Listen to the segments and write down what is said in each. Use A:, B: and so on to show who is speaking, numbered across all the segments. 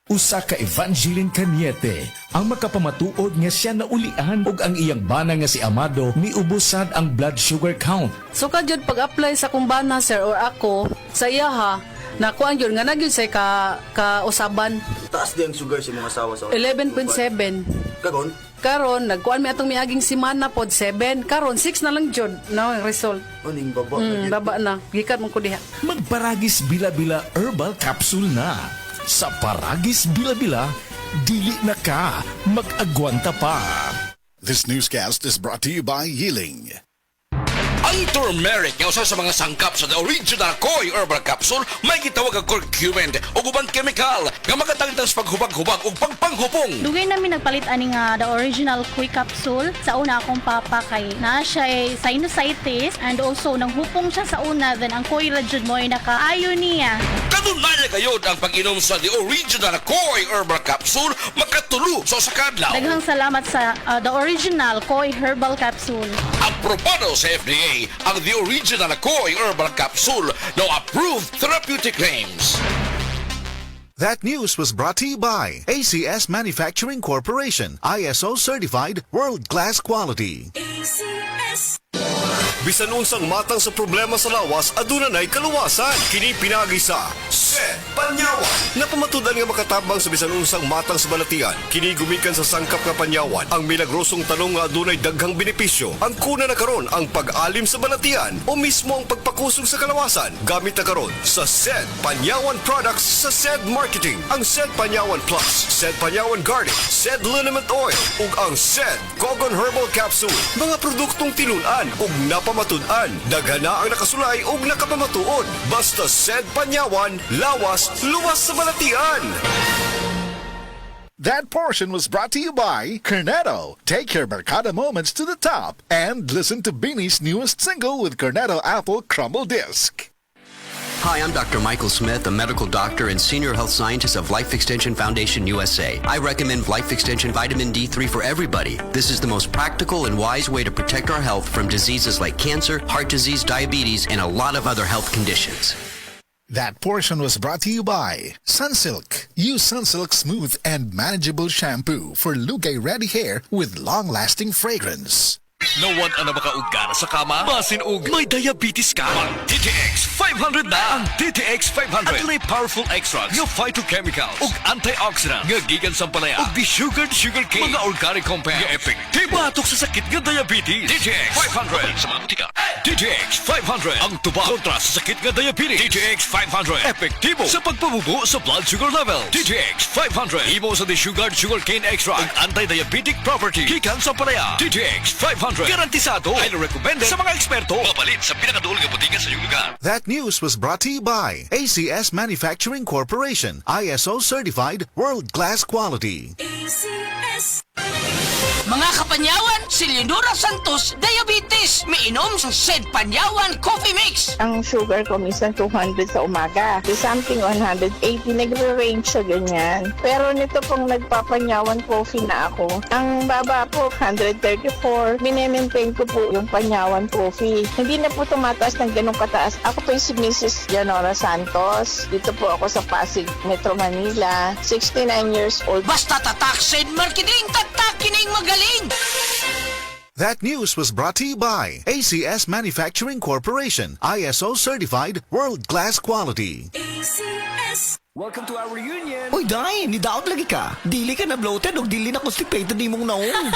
A: Usa ka Evangeline Cañete ang makapamatuod nga siya naulian ug ang iyang bana nga si Amado miubusad ang blood sugar count.
B: So kadyod pag-apply sa kumbana sir or ako sa iya ha, nakuan yun nga nagyud say ka usaban
C: Taas di ang sugar si mga asawa sa
B: 11.7.
C: Karon,
B: Karon nagkuan mi atong miaging semana pod 7. Karon 6 na lang jud na ang result.
C: aning baba
B: Baba na. Gikat mo ko diha.
A: Magparagis bila-bila herbal capsule na. Sa Paragis Bila-Bila, dili na ka mag-agwanta pa.
D: This newscast is brought to you by Yiling.
E: Ang turmeric nga usa sa mga sangkap sa the original Koi Herbal Capsule may gitawag ang curcumin o ubang chemical nga magatangtang sa paghubag-hubag o pangpanghupong.
F: Dugay namin nagpalit ani nga the original Koi capsule. Sa una akong papa kay na siya sinusitis and also nanghupong siya sa una, then ang Koi ra jud mo ay nakaayo niya.
E: Kanunay kayod ang pag-inom sa the original Koi Herbal Capsule makatulo sa sakadlaw.
F: Daghang salamat sa the original Koi herbal capsule.
E: Aprobado sa FDA ang the original Koi Herbal Capsule, no approved therapeutic claims.
D: That news was brought to you by ACS Manufacturing Corporation, ISO certified world-class quality.
G: Bisan unsang matang sa problema sa lawas, aduna na'y kaluwasan. Kini pinagi sa Sed Panyawan. Napamatudan nga makatabang sa bisan unsang matang sa balatian. Kini gumikan sa sangkap nga panyawan. Ang milagrosong tanong nga adunay daghang benepisyo. Ang kuna na karon ang pag-alim sa balatian o mismo ang pagpakusog sa kalawasan. Gamit na karon sa Sed Panyawan products sa Sed Marketing. Ang Sed Panyawan Plus, Sed Panyawan Garden, Sed Liniment Oil ug ang Sed Cogon Herbal Capsule. Mga produktong tinunan ug napamatud-an. Daghan na ang nakasulay ug nakapamatuod. Basta Sed Panyawan, lawas, luwas sa balatian.
D: That portion was brought to you by Cornetto. Take your Mercado moments to the top and listen to Beanie's newest single with Cornetto Apple Crumble Disc.
H: Hi, I'm Dr. Michael Smith, a medical doctor and senior health scientist of Life Extension Foundation USA. I recommend Life Extension Vitamin D3 for everybody. This is the most practical and wise way to protect our health from diseases like cancer, heart disease, diabetes, and a lot of other health conditions.
D: That portion was brought to you by Sunsilk. Use Sunsilk smooth and manageable shampoo for lugay-ready hair with long-lasting fragrance.
E: Nawad ang makaugana sa kama, masinug, may diabetes ka. Mag DTX 500 na! Ang DTX 500 at may powerful extracts nga phytochemical ug antioxidant nga gikan sa palaya ug desugared sugarcane, mga organic compounds nga epektibo batok sa sakit nga diabetes. DTX 500 sa mga butika. DTX 500 ang tuba kontra sa sakit nga diabetes. DTX 500 epektibo sa pagpabubo sa blood sugar level. DTX 500 imo sa desugared sugarcane extract ug anti-diabetic property gikan sa palaya. DTX 500 garantisado, highly recommended sa mga eksperto. Mapalit sa pinakaduol nga butika sa iyong lugar.
D: That news was brought to you by ACS Manufacturing Corporation, ISO certified world-class quality.
I: Mga kapanyawan, si Leonora Santos, diabetes. Miinom sa Sed Panyawan Coffee Mix.
J: Ang sugar ko minsan 200 sa umaga. So something 180, nagre-range sa ganyan. Pero nito pong nagpapanyawan coffee na ako. Ang baba po, 134. Minemaintain ko po yung panyawan coffee. Hindi na po tumataas ng ganong kataas. Ako po yung si Mrs. Leonora Santos. Dito po ako sa Pasig, Metro Manila. 69 years old.
I: Basta tatak Sed Marketing, tatak kining magaling.
D: That news was brought to you by ACS Manufacturing Corporation, ISO certified world-class quality.
K: Welcome to our reunion! Uy, Day! Nidaot lagi ka! Dili ka na bloated o dili na constipated ni mong naong!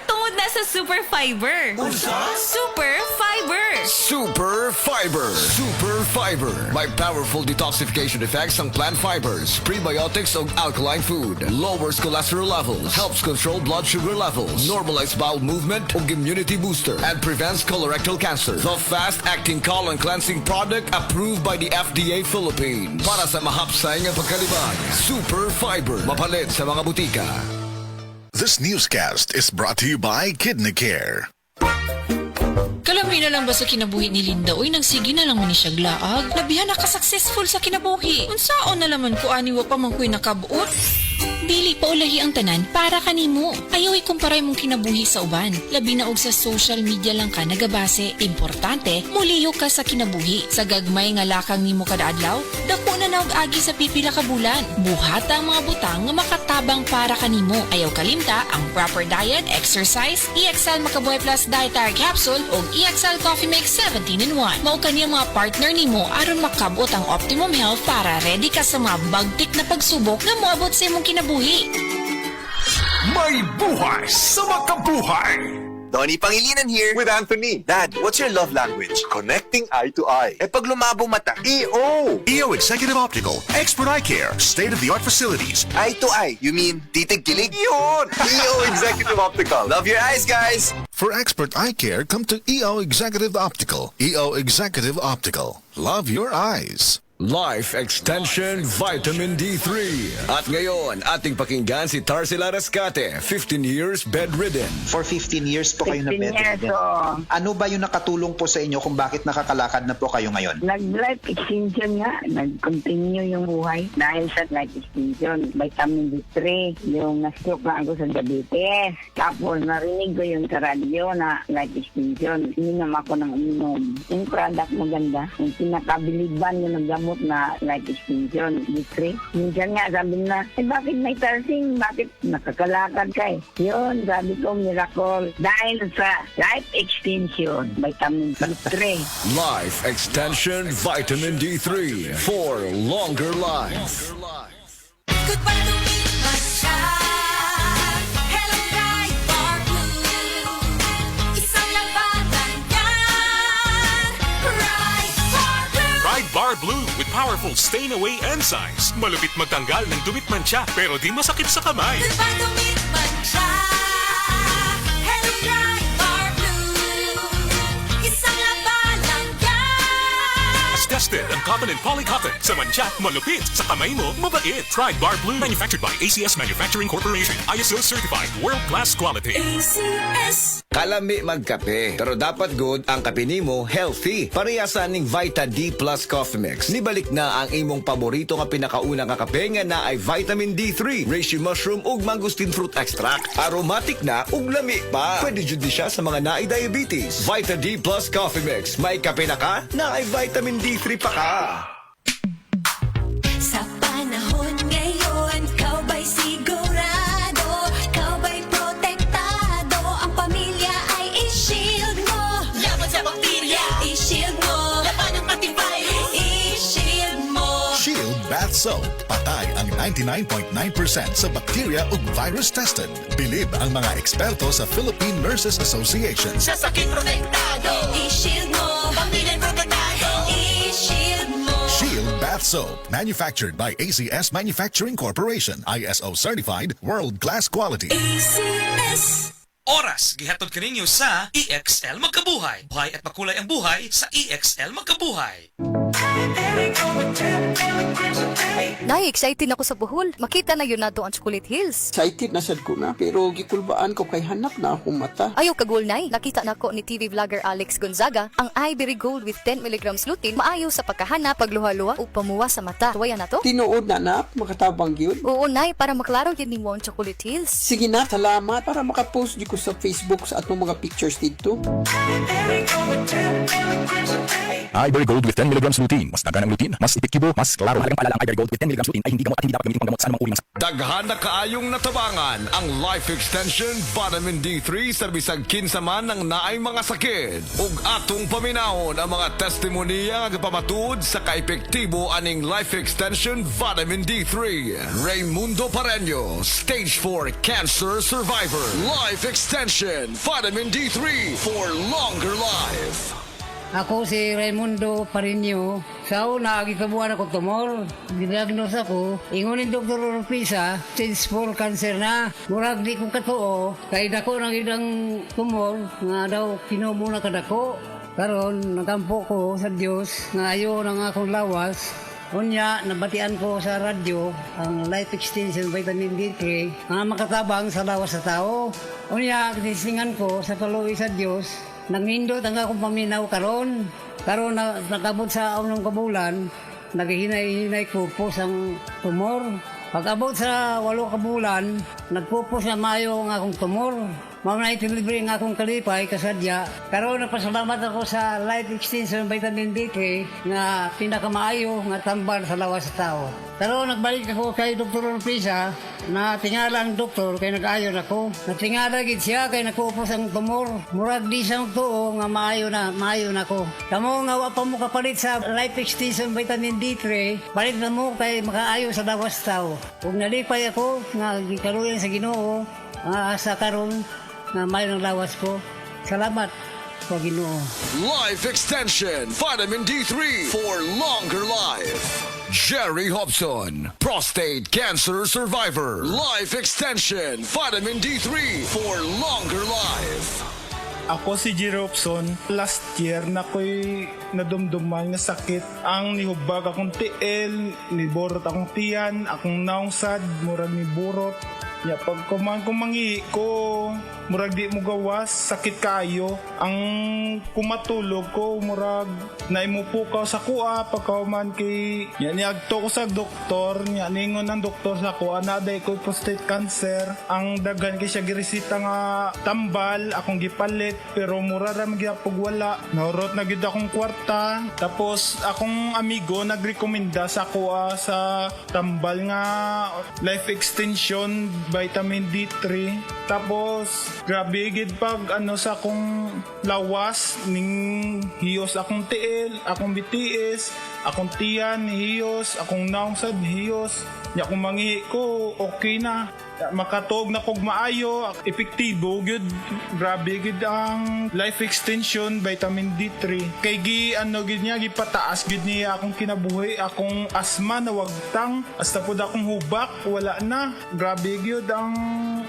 L: Tungod na sa Super Fiber!
K: Unsa?
L: Super Fiber!
G: Super Fiber. Super Fiber. May powerful detoxification effects ang plant fibers, prebiotics ug alkaline food. Lowers cholesterol levels, helps control blood sugar levels, normalize bowel movement ug immunity booster, and prevents colorectal cancer. The fast-acting colon cleansing product approved by the FDA Philippines. Para sa mahapsay nga pagkalibag, Super Fiber. Mapalit sa mga butika.
D: This newscast is brought to you by Kidney Care.
L: Kalamay na lang ba sa kinabuhi ni Linda? Uy, nagsigi na lang man ni siya glaag. Labihan na ka-successful sa kinabuhi. Unsaon na laman ko aniwa pa man ko'y nakabuot? Dili pa ulahi ang tanan para kanimo. Ayaw ikumparay mong kinabuhi sa uban. Labi na og sa social media lang ka nagabase. Importante, muliyo ka sa kinabuhi. Sa gagmay nga lakang nimo kada adlaw, dako na og agi sa pipila ka bulan. Buhata ang mga butang nga makatabang para kanimo. Ayaw kalimta ang proper diet, exercise, EXL Makabuhay Plus Dietary Capsule ug EXL Coffee Mix 17-in-1. Mao kani ang mga partner nimo aron makabot ang optimum health para ready ka sa mga bagtik na pagsubok nga moabot sa imong kinabuhi.
A: May buhay sa makabuhay!
M: Donnie Pangilinan here with Anthony. Dad, what's your love language? Connecting eye to eye. Eh pag lumabo mata, EO!
G: EO Executive Optical, expert eye care, state-of-the-art facilities.
M: Eye to eye, you mean titig kilig? Yun! EO Executive Optical. Love your eyes, guys!
D: For expert eye care, come to EO Executive Optical. EO Executive Optical. Love your eyes.
E: Life Extension Vitamin D3. At ngayon, ating pakinggan si Tarsila Rascate, 15 years bedridden.
N: For 15 years po kayo na
O: 15 years,
N: bedridden. Ano ba yung nakatulong po sa inyo kung bakit nakakalakad na po kayo ngayon?
O: Nag-life extension nga. Nag-continue yung buhay dahil sa life extension. Vitamin D3, yung na-stroke na ako sa diabetes. Tapos narinig ko yung sa radyo na life extension. Inom ako ng uminom. Yung product maganda. Yung pinakabiliban yung naggamot na life extension, D3. Minsan nga sabi na, bakit may tarsing? Bakit nakakalakad ka eh? Yun, sabi ko, miracle. Dahil sa life extension, vitamin D3.
E: Life Extension Vitamin D3 for longer life.
P: Bar Blue with powerful stain-away enzymes. Malupit magtanggal ng dumit mancha pero di masakit sa kamay.
Q: Dumit mancha. Hello Bright Bar Blue. Isang labalang yan.
P: As tested ang cotton and polycotton. Sa mancha, malupit. Sa kamay mo, mabait. Try Bar Blue. Manufactured by ACS Manufacturing Corporation. ISO certified. World-class quality.
Q: ACS.
R: Kalami magkape, pero dapat good ang kape nimo healthy. Parehasan ning Vita D Plus Coffee Mix. Nibalik na ang imong paborito nga pinakauna nga kape nga na ay vitamin D3, reishi mushroom ug mangosteen fruit extract. Aromatic na ug lami pa. Pwede jud di siya sa mga naay diabetes. Vita D Plus Coffee Mix. May kape na ka, na ay vitamin D3 pa ka.
Q: Sa panahon ngayon, kau ba'y sigurado? Kau ba'y protektado? Ang pamilya ay i-shield mo. Laban sa bakterya, i-shield mo. Laban ng antivirus, i-shield mo.
D: Shield Bath Soap. Patay ang 99.9% sa bacteria ug virus tested. Bilib ang mga eksperto sa Philippine Nurses Association.
Q: Sa sakit protektado, i-shield mo. Pamilya protektado, i-shield mo.
D: Shield Bath Soap. Manufactured by ACS Manufacturing Corporation. ISO certified. World-class quality.
Q: ACS.
S: Oras, gihatod kaninyo sa EXL Magkabuhay. Buhay at makulay ang buhay sa EXL Magkabuhay.
T: Nay, excited ako sa Bohol. Makita na yun nato ang Chocolate Hills.
U: Excited na sad ko na, pero gikulbaan ko kay hanap na akong mata.
T: Ayaw kagul, Nay. Nakita na ko ni TV vlogger Alex Gonzaga ang Ivory Gold with 10 mg lutein maayo sa pagkahanap, pagluha-luha o pamuwa sa mata. Tuwaya na to?
U: Tinuod na anak, makatabang yun.
T: Oo, Nay, para maklaro yun ni mo ang Chocolate Hills.
U: Sige na, salamat para makapost di ko sa Facebook sa atong mga pictures dito.
A: Ivory Gold with 10 mg lutein. Mas dagan ang lutein, mas epektibo, mas klaro. Halagang paalala ang Ivory Gold with 10 mg lutein ay hindi gamot at hindi dapat gamitin panggamot sa anumang uri ng sakit.
R: Daghan na kaayong natabangan ang Life Extension Vitamin D3 sa bisag kinsaman ng naay mga sakit. Ug atong paminahon ang mga testimonya nga gapamatud sa kaepektibo aning Life Extension Vitamin D3. Raymundo Pareño, Stage 4 Cancer Survivor. Life Extension Vitamin D3 for longer life.
V: Ako si Raimundo Pareño. Sa una, gikabuhan ako tumor. Didiagnose ako. Ingunin Dr. Orpisa, stage 4 cancer na. Murag di ko katuo. Kaya dako ng idang tumor. Nga daw, kinubo na kadako. Karon nagampo ko sa Diyos. Nga ayo ng akong lawas. Unya, nabatian ko sa radyo ang Life Extension Vitamin D3 nga makatabang sa lawas sa tao. Unya, kisisingan ko sa kaluwi sa Diyos. Nangindot ang akong paminaw karon nakabot sa unang kabulan, naghihinay-hinay ko po sang tumor. Pag-abot sa 8 ka bulan, nagpupos na mayo ang akong tumor. Mao na itilibre ang akong kalipay kasadya. Karon napasalamat ako sa Life Extension Vitamin D3 nga pinakamaayo nga tambal sa lawas sa tao. Karon nagbalik ako kay Dr. Orpisa na tingala ang doktor kay nag-ayon ako. Natingala gid siya kay nagpupos ang tumor. Murag di sa tuo nga maayo na ko. Kamo nga wa pa mo kapalit sa Life Extension Vitamin D3, palit na mo kay makaayo sa lawas sa tao. Ug nalipay ako nga gikaluyan sa Ginoo sa karon na may ng lawas ko. Salamat sa Ginoo.
R: Life Extension Vitamin D3 for longer life. Jerry Hobson, prostate cancer survivor. Life Extension Vitamin D3 for longer life.
B: Ako si Jerry Hobson. Last year na ko'y nadumduman nga sakit. Ang nihubag akong tiil, niborot akong tiyan, akong naungsad, murag ni burot. Ya, pag kumangi ko, murag di mo gawas, sakit kayo. Ang kumatulog ko, murag naimupukaw sa kuha, pagkauman kay, niagto ko sa doktor, ningon ng doktor sa kuha, naday ko prostate cancer. Ang dagan kay siya giresita nga tambal, akong gipalit, pero mura ram gyapog wala. Naurot na gid akong kwarta, tapos akong amigo nagrekomenda sa kuha sa tambal nga Life Extension Vitamin D3. Tapos grabe gid pag sa akong lawas ning hiyos akong tiil, akong BTS, akong tiyan hiyos, akong naungsad hiyos. Nya kung mangi ko okay na. Makatog na kog maayo, epektibo gyud. Grabe gid ang Life Extension Vitamin D3. Kay gid niya gipataas gid niya akong kinabuhi, akong asma na wagtang, hasta pud akong hubak wala na. Grabe gyud ang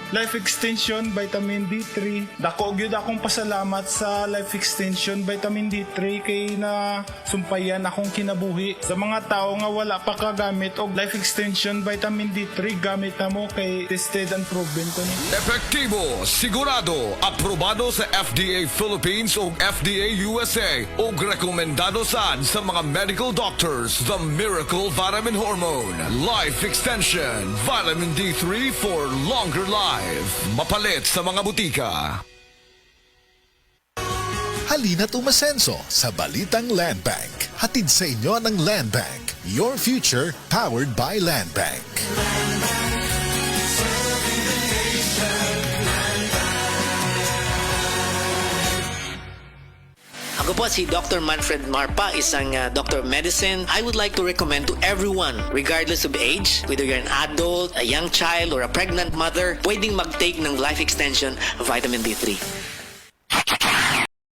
B: Life Extension Vitamin D3. Dako gyud akong pasalamat sa Life Extension Vitamin D3 kay na sumpayan akong kinabuhi. Sa mga tao nga wala pa kagamit og Life Extension Vitamin D3, gamit na mo kay tested and proven ko ni.
R: Epektibo, sigurado, aprobado sa FDA Philippines o FDA USA o rekomendado sa mga medical doctors. The Miracle Vitamin Hormone, Life Extension, Vitamin D3 for longer life. Mapalit sa mga butika.
D: Halina't umasenso sa Balitang Land Bank. Hatid sa inyo ng Land Bank. Your future powered by Land Bank.
C: Ako po si Dr. Manfred Marpa, isang Doctor of Medicine. I would like to recommend to everyone, regardless of age, whether you're an adult, a young child, or a pregnant mother, pwedeng mag-take ng Life Extension Vitamin D3.